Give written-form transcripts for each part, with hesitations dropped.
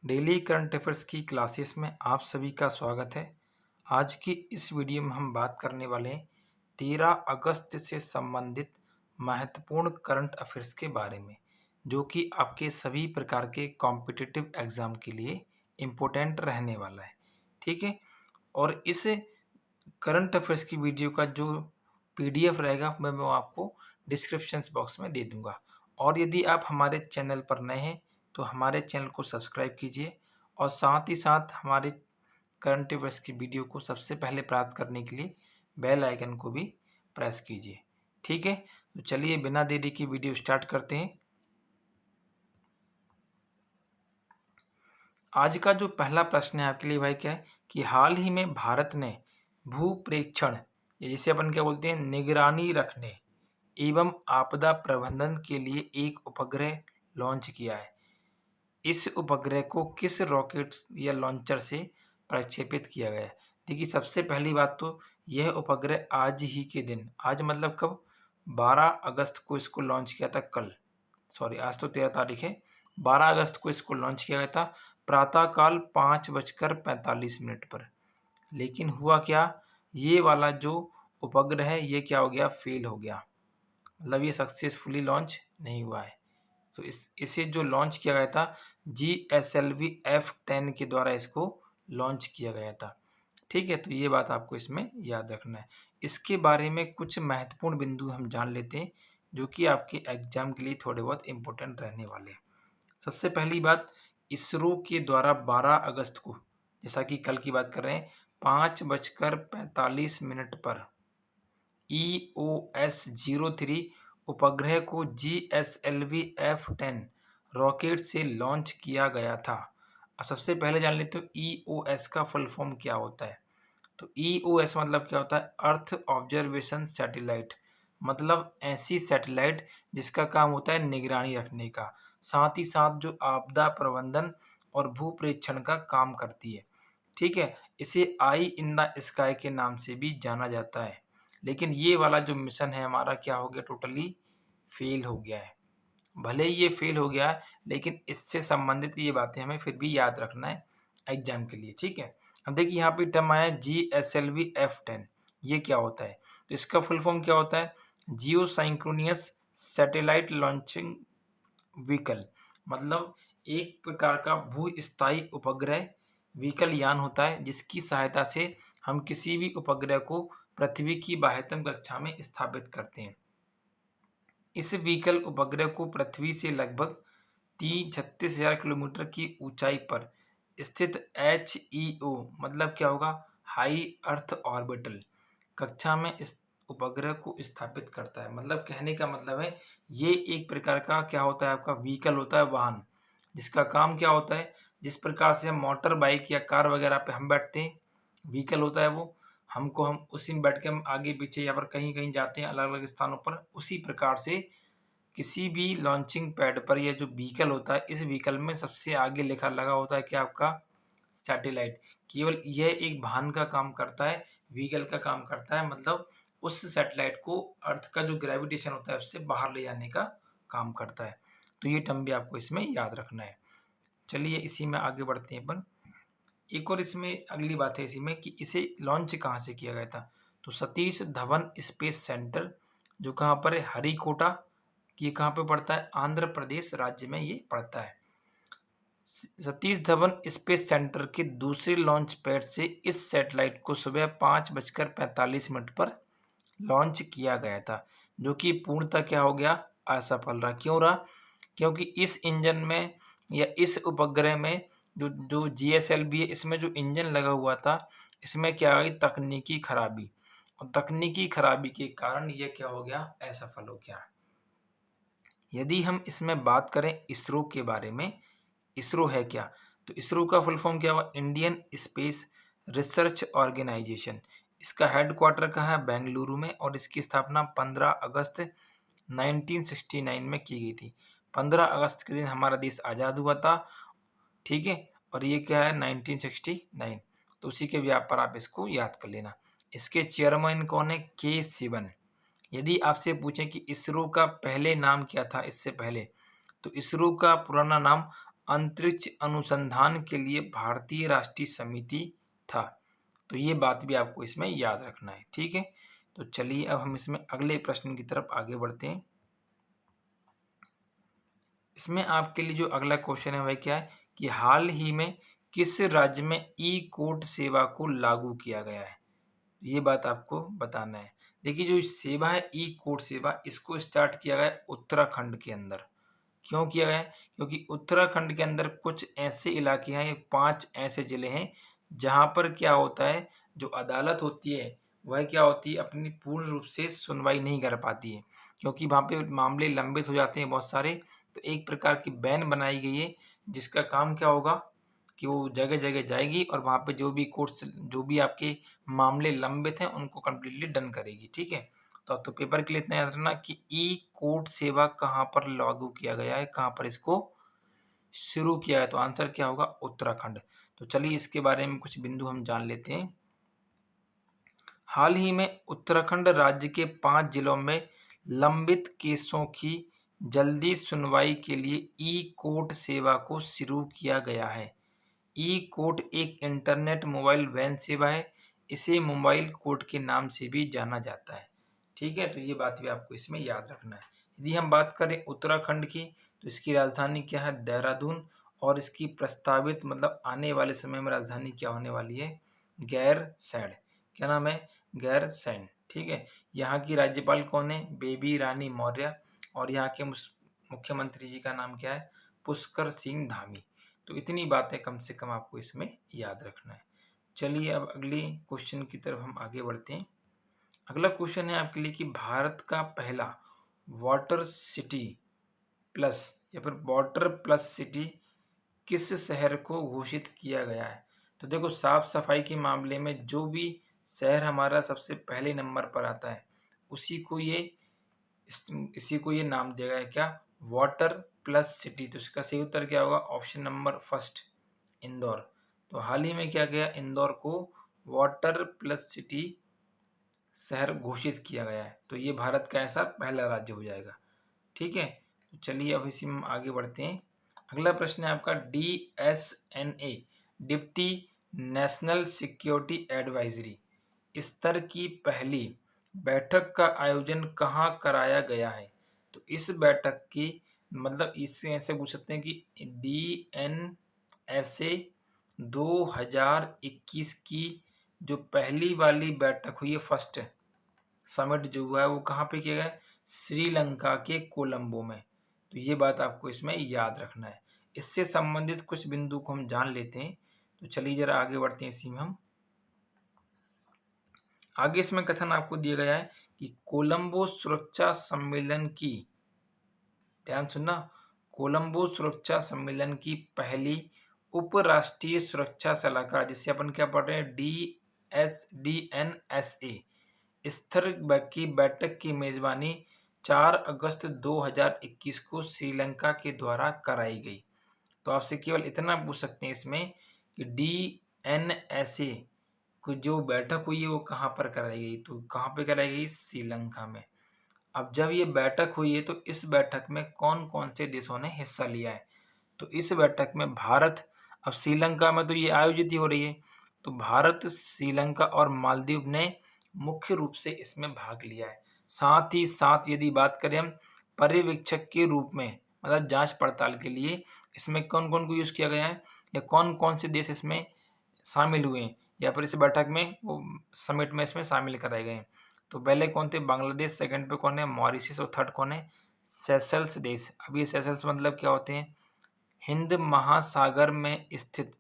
Daily current affairs की classes में आप सभी का स्वागत है। आज की इस वीडियो में हम बात करने वाले हैं 13 अगस्त से संबंधित महत्वपूर्ण करंट अफेयर्स के बारे में, जो कि आपके सभी प्रकार के कॉम्पिटिटिव एग्ज़ाम के लिए इम्पोर्टेंट रहने वाला है। ठीक है, और इस करंट अफेयर्स की वीडियो का जो पीडीएफ रहेगा मैं वो आपको डिस्क्रिप्शन बॉक्स में दे दूंगा। और यदि आप हमारे चैनल पर नए हैं तो हमारे चैनल को सब्सक्राइब कीजिए और साथ ही साथ हमारे करंट अफेयर्स की वीडियो को सबसे पहले प्राप्त करने के लिए बेल आइकन को भी प्रेस कीजिए। ठीक है, तो चलिए बिना देरी की वीडियो स्टार्ट करते हैं। आज का जो पहला प्रश्न है आपके लिए भाई क्या है कि हाल ही में भारत ने भू प्रेक्षण, जिसे अपन क्या बोलते हैं, निगरानी रखने एवं आपदा प्रबंधन के लिए एक उपग्रह लॉन्च किया है। इस उपग्रह को किस रॉकेट या लॉन्चर से प्रक्षेपित किया गया है? देखिए, सबसे पहली बात तो यह उपग्रह आज ही के दिन, आज मतलब कब, 12 अगस्त को इसको लॉन्च किया था। कल, सॉरी, आज तो 13 तारीख है, 12 अगस्त को इसको लॉन्च किया गया था प्रातःकाल 5:45 पर। लेकिन हुआ क्या, ये वाला जो उपग्रह है ये क्या हो गया, फेल हो गया, मतलब ये सक्सेसफुली लॉन्च नहीं हुआ है। तो इसे जो लॉन्च किया गया था GSLV F10 के द्वारा इसको लॉन्च किया गया था। ठीक है, तो ये बात आपको इसमें याद रखना है। इसके बारे में कुछ महत्वपूर्ण बिंदु हम जान लेते हैं जो कि आपके एग्जाम के लिए थोड़े बहुत इम्पोर्टेंट रहने वाले हैं। सबसे पहली बात, इसरो के द्वारा 12 अगस्त को, जैसा कि कल की बात कर रहे हैं, 5:45 पर EOS-03 उपग्रह को GSLV F10 रॉकेट से लॉन्च किया गया था। सबसे पहले जान लेते हो EOS का फुल फॉर्म क्या होता है। तो EOS मतलब क्या होता है, अर्थ ऑब्जर्वेशन सैटेलाइट, मतलब ऐसी सैटेलाइट जिसका काम होता है निगरानी रखने का, साथ ही साथ जो आपदा प्रबंधन और भू प्रेक्षण का काम करती है। ठीक है, इसे आई इन द स्काई के नाम से भी जाना जाता है। लेकिन ये वाला जो मिशन है हमारा क्या हो गया, टोटली फेल हो गया है। भले ही ये फेल हो गया है लेकिन इससे संबंधित ये बातें हमें फिर भी याद रखना है एग्जाम के लिए। ठीक है, अब देखिए यहाँ पे टर्म आया GSLV F10, ये क्या होता है, तो इसका फुल फॉर्म क्या होता है, जियो साइंक्रोनियस सैटेलाइट लॉन्चिंग व्हीकल, मतलब एक प्रकार का भू स्थायी उपग्रह व्हीकल यान होता है जिसकी सहायता से हम किसी भी उपग्रह को पृथ्वी की बाह्यतम कक्षा में स्थापित करते हैं। इस व्हीकल उपग्रह को पृथ्वी से लगभग 36,000 किलोमीटर की ऊंचाई पर स्थित HEO, मतलब क्या होगा, हाई अर्थ ऑर्बिटल कक्षा में इस उपग्रह को स्थापित करता है। मतलब कहने का मतलब है ये एक प्रकार का क्या होता है, आपका व्हीकल होता है, वाहन, जिसका काम क्या होता है, जिस प्रकार से हम मोटर बाइक या कार वगैरह पे हम बैठते हैं, व्हीकल होता है वो, हम उसी में बैठ के हम आगे पीछे या पर कहीं कहीं जाते हैं अलग अलग स्थानों पर। उसी प्रकार से किसी भी लॉन्चिंग पैड पर यह जो व्हीकल होता है, इस व्हीकल में सबसे आगे लिखा लगा होता है कि आपका सैटेलाइट, केवल यह एक वाहन का काम करता है, व्हीकल का काम करता है, मतलब उस सैटेलाइट को अर्थ का जो ग्रेविटेशन होता है उससे बाहर ले जाने का काम करता है। तो ये टर्म भी आपको इसमें याद रखना है। चलिए इसी में आगे बढ़ते हैं अपन। एक और इसमें अगली बात है इसी में कि इसे लॉन्च कहाँ से किया गया था, तो सतीश धवन स्पेस सेंटर, जो कहाँ पर है, हरिकोटा, ये कहाँ पे पड़ता है, आंध्र प्रदेश राज्य में ये पड़ता है। सतीश धवन स्पेस सेंटर के दूसरे लॉन्च पैड से इस सैटेलाइट को सुबह 5:45 पर लॉन्च किया गया था, जो कि पूर्णतः क्या हो गया, असफल रहा। क्यों रहा, क्योंकि इस इंजन में या इस उपग्रह में जो जो GSLV है, इसमें जो इंजन लगा हुआ था, इसमें क्या आ गई, तकनीकी खराबी, और तकनीकी खराबी के कारण ये क्या हो गया, असफल हो गया। यदि हम इसमें बात करें इसरो के बारे में, इसरो है क्या, तो इसरो का फुल फॉर्म क्या हुआ, इंडियन स्पेस रिसर्च ऑर्गेनाइजेशन। इसका हेडक्वार्टर कहाँ है, बेंगलुरु में, और इसकी स्थापना 15 अगस्त 1969 में की गई थी। 15 अगस्त के दिन हमारा देश आज़ाद हुआ था। ठीक है, और ये क्या है, 1969, तो उसी के व्याप पर आप इसको याद कर लेना। इसके चेयरमैन कौन है, K. शिवन। यदि आपसे पूछें कि इसरो का पहले नाम क्या था इससे पहले, तो इसरो का पुराना नाम अंतरिक्ष अनुसंधान के लिए भारतीय राष्ट्रीय समिति था। तो ये बात भी आपको इसमें याद रखना है, ठीक है। तो चलिए अब हम इसमें अगले प्रश्न की तरफ आगे बढ़ते हैं। इसमें आपके लिए जो अगला क्वेश्चन है वह क्या है कि हाल ही में किस राज्य में ई कोर्ट सेवा को लागू किया गया है, ये बात आपको बताना है। देखिए जो सेवा है ई कोर्ट सेवा, इसको स्टार्ट किया गया है उत्तराखंड के अंदर। क्यों किया गया है? क्योंकि उत्तराखंड के अंदर कुछ ऐसे इलाके हैं, 5 ऐसे ज़िले हैं जहाँ पर क्या होता है, जो अदालत होती है वह क्या होती है, अपनी पूर्ण रूप से सुनवाई नहीं कर पाती है, क्योंकि वहाँ पे मामले लंबित हो जाते हैं बहुत सारे। तो एक प्रकार की बैन बनाई गई है जिसका काम क्या होगा कि वो जगह-जगह जाएगी और वहाँ पे जो भी आपके मामले लंबित हैं उनको कंप्लीटली डन करेगी, ठीक है। तो पेपर के लिए इतना याद रखना कि ई कोर्ट सेवा कहाँ पर लागू किया गया है, कहाँ पर इसको शुरू किया है, तो आंसर क्या होगा उत्तराखंड। तो चलिए इसके बारे में कुछ बिंदु हम जान लेते हैं। हाल ही में उत्तराखंड राज्य के 5 जिलों में लंबित केसों की जल्दी सुनवाई के लिए ई कोर्ट सेवा को शुरू किया गया है। ई कोर्ट एक इंटरनेट मोबाइल वैन सेवा है, इसे मोबाइल कोर्ट के नाम से भी जाना जाता है, ठीक है। तो ये बात भी आपको इसमें याद रखना है। यदि हम बात करें उत्तराखंड की, तो इसकी राजधानी क्या है, देहरादून, और इसकी प्रस्तावित मतलब आने वाले समय में राजधानी क्या होने वाली है, गैरसैंण। क्या नाम है, गैरसैंण, ठीक है। यहाँ की राज्यपाल कौन है, बेबी रानी मौर्य, और यहाँ के मुख्यमंत्री जी का नाम क्या है, पुष्कर सिंह धामी। तो इतनी बातें कम से कम आपको इसमें याद रखना है। चलिए अब अगली क्वेश्चन की तरफ हम आगे बढ़ते हैं। अगला क्वेश्चन है आपके लिए कि भारत का पहला वाटर सिटी प्लस या फिर वाटर प्लस सिटी किस शहर को घोषित किया गया है। तो देखो साफ सफाई के मामले में जो भी शहर हमारा सबसे पहले नंबर पर आता है इसी को ये नाम दिया गया है, क्या, वाटर प्लस सिटी। तो इसका सही उत्तर क्या होगा, ऑप्शन नंबर फर्स्ट, इंदौर। तो हाल ही में क्या गया, इंदौर को वाटर प्लस सिटी शहर घोषित किया गया है। तो ये भारत का ऐसा पहला राज्य हो जाएगा, ठीक है। तो चलिए अब इसी में हम आगे बढ़ते हैं। अगला प्रश्न है आपका DSNA deputy national security advisory स्तर की पहली बैठक का आयोजन कहाँ कराया गया है। तो इस बैठक की मतलब इससे ऐसे पूछ सकते हैं कि DNSA 2021 की जो पहली वाली बैठक हुई है, फर्स्ट समिट जो हुआ है वो कहाँ पे किया गया है, श्रीलंका के कोलंबो में। तो ये बात आपको इसमें याद रखना है। इससे संबंधित कुछ बिंदु को हम जान लेते हैं। तो चलिए जरा आगे बढ़ते हैं इसी में हम। आगे इसमें कथन आपको दिया गया है कि कोलंबो सुरक्षा सम्मेलन की, ध्यान सुनना, कोलंबो सुरक्षा सम्मेलन की पहली उपराष्ट्रीय सुरक्षा सलाहकार, जिसे अपन क्या पढ़ रहे हैं, DNSA स्तर की बैठक की मेजबानी 4 अगस्त 2021 को श्रीलंका के द्वारा कराई गई। तो आपसे केवल इतना पूछ सकते हैं इसमें कि DNSA की जो बैठक हुई है वो कहाँ पर कराई गई। तो कहाँ पे कराई गई, श्रीलंका में। अब जब ये बैठक हुई है तो इस बैठक में कौन कौन से देशों ने हिस्सा लिया है। तो इस बैठक में भारत, अब श्रीलंका में तो ये आयोजित ही हो रही है, तो भारत, श्रीलंका और मालदीव ने मुख्य रूप से इसमें भाग लिया है। साथ ही साथ यदि बात करें हम पर्यवेक्षक के रूप में, मतलब जांच पड़ताल के लिए, इसमें कौन कौन को यूज़ किया गया है या कौन कौन से देश इसमें शामिल हुए हैं या फिर इस बैठक में वो समिट में इसमें शामिल कराए गए हैं। तो पहले कौन थे, बांग्लादेश, सेकंड पे कौन है, मॉरिशस, और थर्ड कौन है, सेशल्स देश। अब ये सेशल्स मतलब क्या होते हैं, हिंद महासागर में स्थित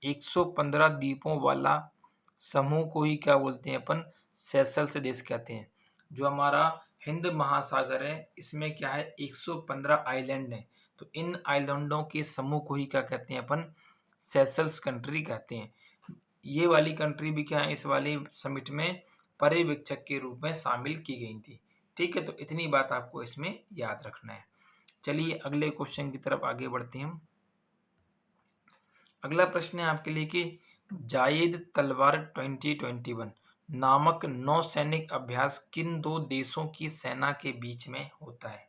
115 द्वीपों वाला समूह को ही क्या बोलते हैं अपन, सेशल्स देश कहते हैं। जो हमारा हिंद महासागर है इसमें क्या है, 115 आइलैंड हैं। तो इन आइलैंडों के समूह को ही क्या कहते हैं अपन, सेशल्स कंट्री कहते हैं। ये वाली कंट्री भी क्या है, इस वाली समिट में पर्यवेक्षक के रूप में शामिल की गई थी, ठीक है। तो इतनी बात आपको इसमें याद रखना है। चलिए अगले क्वेश्चन की तरफ आगे बढ़ते हैं हम। अगला प्रश्न है आपके लिए कि जायद तलवार 2021 नामक नौसैनिक अभ्यास किन दो देशों की सेना के बीच में होता है।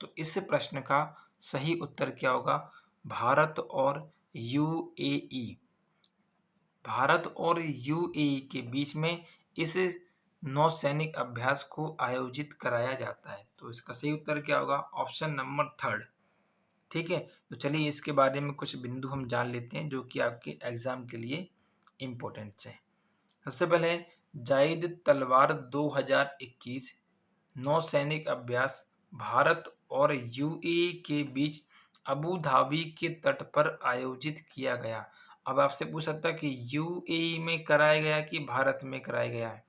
तो इस प्रश्न का सही उत्तर क्या होगा, भारत और यूएई, भारत और यूएई के बीच में इस नौसैनिक अभ्यास को आयोजित कराया जाता है। तो इसका सही उत्तर क्या होगा? Option number third. ठीक है, तो चलिए इसके बारे में कुछ बिंदु हम जान लेते हैं जो कि आपके एग्जाम के लिए इम्पोर्टेंट है। सबसे पहले जायद तलवार 2021 नौसैनिक अभ्यास भारत और यूएई के बीच अबू धाबी के तट पर आयोजित किया गया। अब आपसे पूछ सकता है कि यूएई में कराया गया कि भारत में कराया गया है,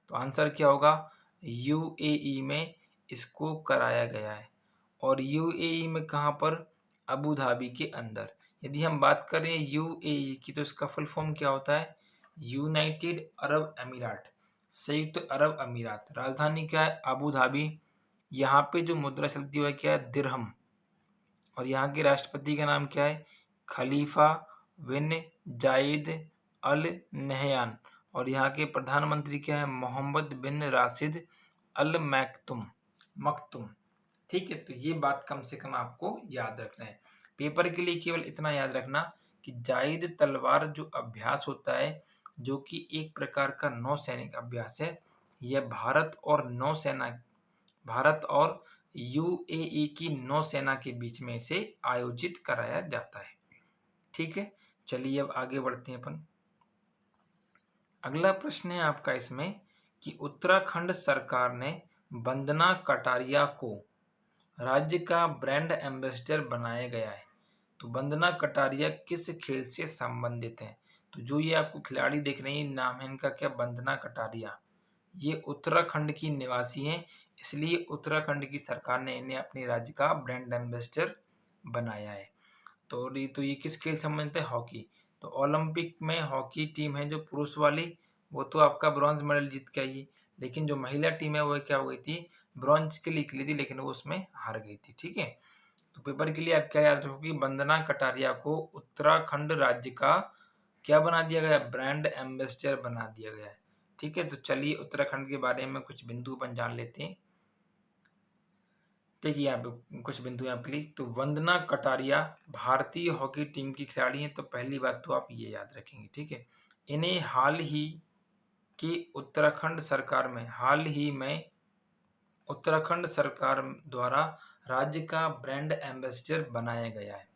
तो आंसर क्या होगा? यूएई में इसको कराया गया है। और यूएई में कहाँ पर? अबू धाबी के अंदर। यदि हम बात करें यूएई की तो इसका फुल फॉर्म क्या होता है? यूनाइटेड अरब अमीरात, संयुक्त अरब अमीरात। राजधानी क्या है? Abu Dhabi. यहाँ पे जो मुद्रा चलती है क्या है? दिरहम। और यहाँ के राष्ट्रपति का नाम क्या है? खलीफा बिन जायद अल नहयान। और यहाँ के प्रधानमंत्री क्या है? मोहम्मद बिन राशिद अल मखतूम मखतूम। ठीक है, तो ये बात कम से कम आपको याद रखना है। पेपर के लिए केवल इतना याद रखना कि जायद तलवार जो अभ्यास होता है, जो कि एक प्रकार का नौसैनिक अभ्यास है, यह भारत और यूएई की नौसेना के बीच में से आयोजित कराया जाता है। ठीक है, चलिए अब आगे बढ़ते हैं अपन। अगला प्रश्न है आपका इसमें कि उत्तराखंड सरकार ने वंदना कटारिया को राज्य का ब्रांड एम्बेसडर बनाया गया है। तो वंदना कटारिया किस खेल से संबंधित हैं? तो जो ये आपको खिलाड़ी देख रहे हैं, नाम है इनका क्या? वंदना कटारिया। ये उत्तराखंड की निवासी हैं, इसलिए उत्तराखंड की सरकार ने इन्हें अपने राज्य का ब्रांड एम्बेसडर बनाया है। तो ये किस खेल से संबंधित है? हॉकी। तो ओलंपिक में हॉकी टीम है जो पुरुष वाली, वो तो आपका ब्रॉन्ज मेडल जीत के आई, लेकिन जो महिला टीम है वो क्या हो गई थी? ब्रॉन्ज के लिए खेली थी, लेकिन वो उसमें हार गई थी। ठीक है, तो पेपर के लिए आप क्या याद रखोगे? वंदना कटारिया को उत्तराखंड राज्य का क्या बना दिया गया? ब्रांड एम्बेसडर बना दिया गया है। ठीक है, तो चलिए उत्तराखंड के बारे में कुछ बिंदु अपन जान लेते हैं। देखिए यहाँ पे कुछ बिंदु हैं आपके लिए। तो वंदना कटारिया भारतीय हॉकी टीम की खिलाड़ी हैं, तो पहली बात तो आप ये याद रखेंगे। ठीक है, इन्हें हाल ही में उत्तराखंड सरकार द्वारा राज्य का ब्रांड एम्बेसडर बनाया गया है।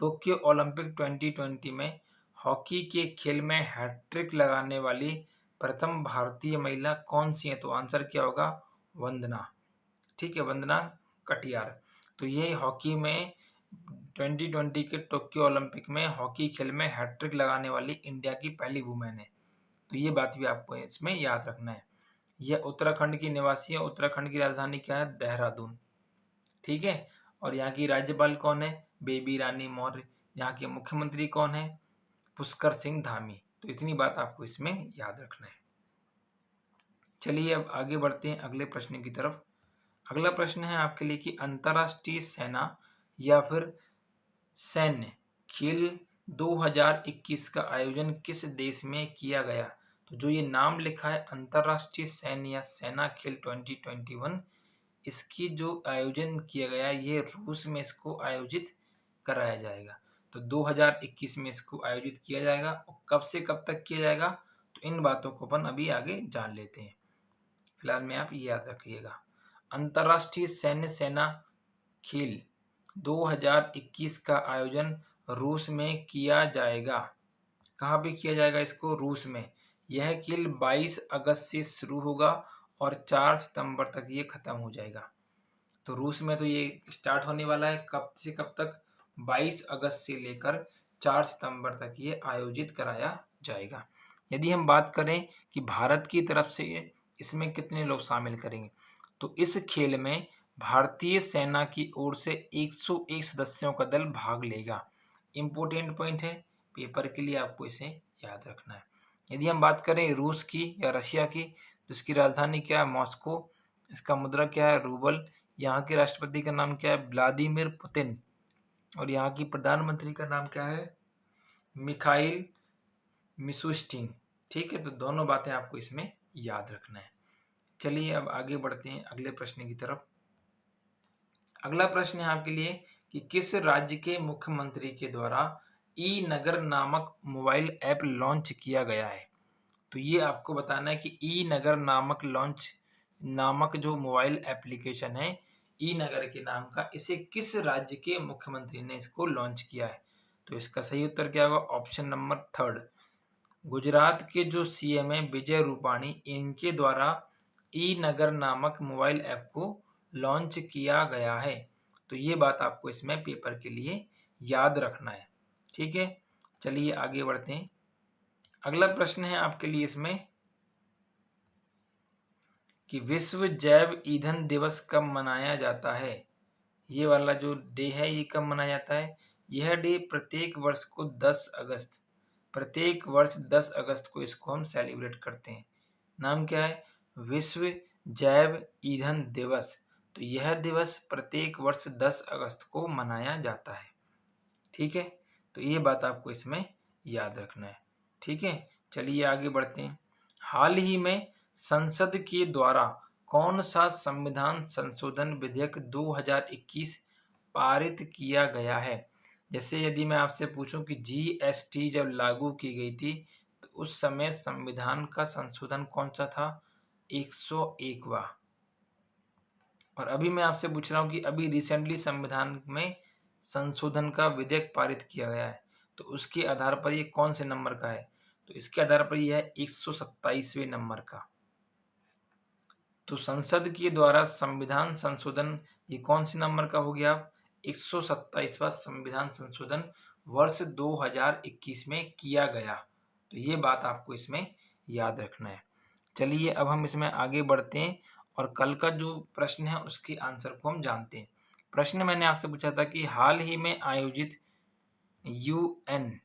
टोक्यो ओलंपिक 2020 में हॉकी के खेल में हैट्रिक लगाने वाली प्रथम भारतीय महिला कौन सी है? तो आंसर क्या होगा? वंदना। ठीक है, वंदना कटियार। तो ये हॉकी में 2020 के टोक्यो ओलंपिक में हॉकी खेल में हैट्रिक लगाने वाली इंडिया की पहली वुमेन है। तो ये बात भी आपको इसमें याद रखना है। यह उत्तराखंड की निवासी है। उत्तराखंड की राजधानी क्या है? देहरादून। ठीक है, और यहाँ की राज्यपाल कौन है? बेबी रानी मौर्य। यहाँ के मुख्यमंत्री कौन है? पुष्कर सिंह धामी। तो इतनी बात आपको इसमें याद रखना है। चलिए अब आगे बढ़ते हैं अगले प्रश्न की तरफ। अगला प्रश्न है आपके लिए कि अंतर्राष्ट्रीय सेना या फिर सैन्य खेल 2021 का आयोजन किस देश में किया गया? तो जो ये नाम लिखा है अंतर्राष्ट्रीय सैन्य या सेना खेल 2021, इसकी जो आयोजन किया गया ये रूस में इसको आयोजित कराया जाएगा। तो 2021 में इसको आयोजित किया जाएगा। और कब से कब तक किया जाएगा? तो इन बातों को अपन अभी आगे जान लेते हैं। फिलहाल में आप ये याद रखिएगा, अंतर्राष्ट्रीय सैन्य सेना खेल 2021 का आयोजन रूस में किया जाएगा। कहाँ पे किया जाएगा इसको? रूस में। यह खेल 22 अगस्त से शुरू होगा और 4 सितंबर तक ये खत्म हो जाएगा। तो रूस में तो ये स्टार्ट होने वाला है कब से कब तक? 22 अगस्त से लेकर 4 सितंबर तक ये आयोजित कराया जाएगा। यदि हम बात करें कि भारत की तरफ से इसमें कितने लोग शामिल करेंगे, तो इस खेल में भारतीय सेना की ओर से 101 सदस्यों का दल भाग लेगा। इम्पोर्टेंट पॉइंट है, पेपर के लिए आपको इसे याद रखना है। यदि हम बात करें रूस की या रशिया की, तो इसकी राजधानी क्या है? मॉस्को। इसका मुद्रा क्या है? रूबल। यहाँ के राष्ट्रपति का नाम क्या है? Vladimir Putin. और यहाँ की प्रधानमंत्री का नाम क्या है? Mikhail Mishustin. ठीक है, तो दोनों बातें आपको इसमें याद रखना है। चलिए अब आगे बढ़ते हैं अगले प्रश्न की तरफ। अगला प्रश्न है आपके लिए कि किस राज्य के मुख्यमंत्री के द्वारा ई नगर नामक मोबाइल ऐप लॉन्च किया गया है। तो ये आपको बताना है कि ई नगर नामक जो मोबाइल एप्लीकेशन है ई नगर के नाम का, इसे किस राज्य के मुख्यमंत्री ने इसको लॉन्च किया है। तो इसका सही उत्तर क्या होगा? ऑप्शन नंबर थर्ड, गुजरात के जो सीएम है विजय रूपाणी, इनके द्वारा ई नगर नामक मोबाइल ऐप को लॉन्च किया गया है। तो ये बात आपको इसमें पेपर के लिए याद रखना है। ठीक है, चलिए आगे बढ़ते हैं। अगला प्रश्न है आपके लिए इसमें कि विश्व जैव ईंधन दिवस कब मनाया जाता है। ये वाला जो डे है ये कब मनाया जाता है? यह डे प्रत्येक वर्ष 10 अगस्त को इसको हम सेलिब्रेट करते हैं। नाम क्या है? विश्व जैव ईंधन दिवस। तो यह दिवस प्रत्येक वर्ष 10 अगस्त को मनाया जाता है। ठीक है, तो ये बात आपको इसमें याद रखना है। ठीक है, चलिए आगे बढ़ते हैं। हाल ही में संसद के द्वारा कौन सा संविधान संशोधन विधेयक 2021 पारित किया गया है? जैसे यदि मैं आपसे पूछूं कि जीएसटी जब लागू की गई थी तो उस समय संविधान का संशोधन कौन सा था? 101वां। और अभी मैं आपसे पूछ रहा हूँ कि अभी रिसेंटली संविधान में संशोधन का विधेयक पारित किया गया है, तो उसके आधार पर ये कौन से नंबर का है? तो इसके आधार पर यह है 127वें नंबर का। तो संसद के द्वारा संविधान संशोधन ये कौन से नंबर का हो गया? 127वां संविधान संशोधन वर्ष 2021 में किया गया। तो ये बात आपको इसमें याद रखना है। चलिए अब हम इसमें आगे बढ़ते हैं और कल का जो प्रश्न है उसके आंसर को हम जानते हैं। प्रश्न मैंने आपसे पूछा था कि हाल ही में आयोजित UNSC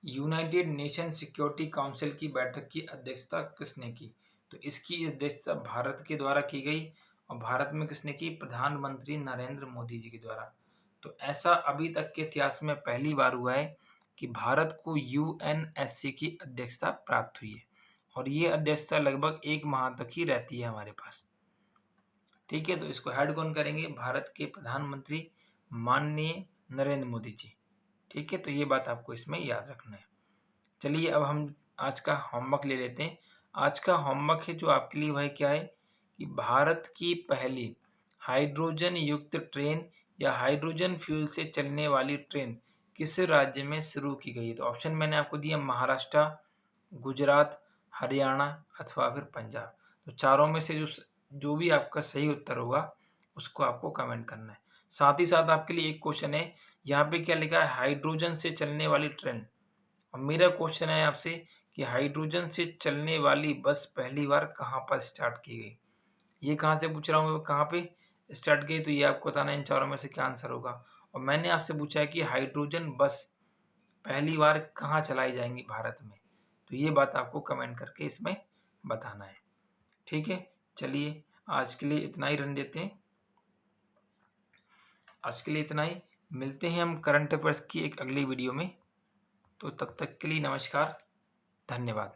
United nation security council की बैठक की अध्यक्षता किसने की? तो इसकी अध्यक्षता भारत के द्वारा की गई और भारत में किसने की? प्रधानमंत्री नरेंद्र मोदी जी के द्वारा। तो ऐसा अभी तक के इतिहास में पहली बार हुआ है कि भारत को यूएनएससी की अध्यक्षता प्राप्त हुई है और ये अध्यक्षता लगभग 1 माह तक ही रहती है हमारे पास। ठीक है, तो इसको हेड कौन करेंगे? भारत के प्रधानमंत्री माननीय नरेंद्र मोदी जी। ठीक है, तो ये बात आपको इसमें याद रखना है। चलिए अब हम आज का होमवर्क ले लेते हैं। आज का होमवर्क है जो आपके लिए वह क्या है कि भारत की पहली हाइड्रोजन युक्त ट्रेन या हाइड्रोजन फ्यूल से चलने वाली ट्रेन किस राज्य में शुरू की गई है? तो ऑप्शन मैंने आपको दिया महाराष्ट्र, गुजरात, हरियाणा अथवा फिर पंजाब। तो चारों में से जो भी आपका सही उत्तर होगा उसको आपको कमेंट करना है। साथ ही साथ आपके लिए एक क्वेश्चन है, यहाँ पे क्या लिखा है? हाइड्रोजन से चलने वाली ट्रेन। और मेरा क्वेश्चन है आपसे कि हाइड्रोजन से चलने वाली बस पहली बार कहाँ पर स्टार्ट की गई? ये कहाँ से पूछ रहा हूँ मैं, कहाँ पे स्टार्ट की? तो ये आपको बताना है इन चारों में से क्या आंसर होगा। और मैंने आपसे पूछा है कि हाइड्रोजन बस पहली बार कहाँ चलाई जाएंगी भारत में? तो ये बात आपको कमेंट करके इसमें बताना है। ठीक है, चलिए आज के लिए इतना ही रन देते हैं। आज के लिए इतना ही, मिलते हैं हम करंट अफेयर्स की एक अगली वीडियो में। तो तब तक के लिए नमस्कार, धन्यवाद।